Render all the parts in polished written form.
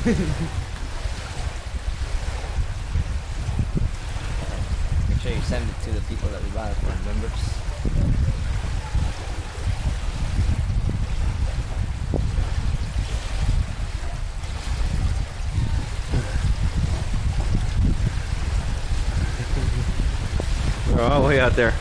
Make sure you send it to the people that we buy it for, members. We're all the way out there.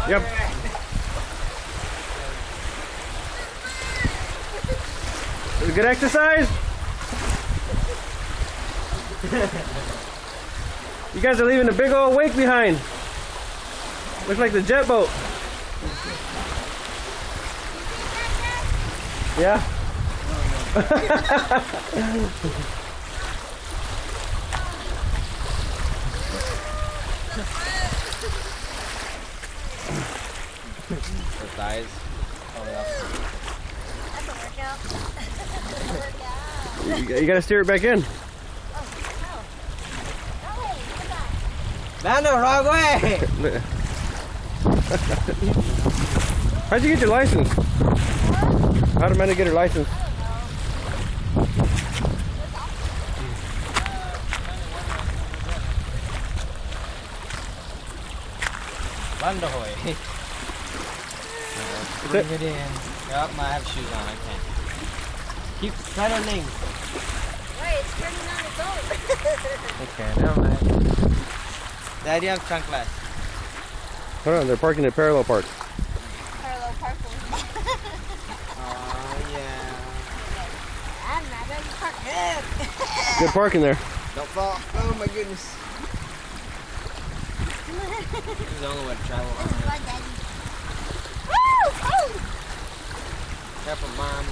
Yep. Is it good exercise? You guys are leaving a big old wake behind. Looks like the jet boat. Yeah? The thighs coming up. That's a workout. You gotta steer it back in. Man, the wrong way! How'd you get your license? How did Amanda get her license? Bandahoy. Bring it in. Yup, I have shoes on, I can't. Keep pedaling. Wait, it's turning on its own. Okay, never mind. Daddy, I'm trunkless. Hold on, they're parking at Parallel Park. Parallel parking. Oh, yeah. I'm not ready to park. Good. Good parking there. Don't fall. Oh, my goodness. This is the only way to travel. Daddy. Woo! Oh! Careful, Mom.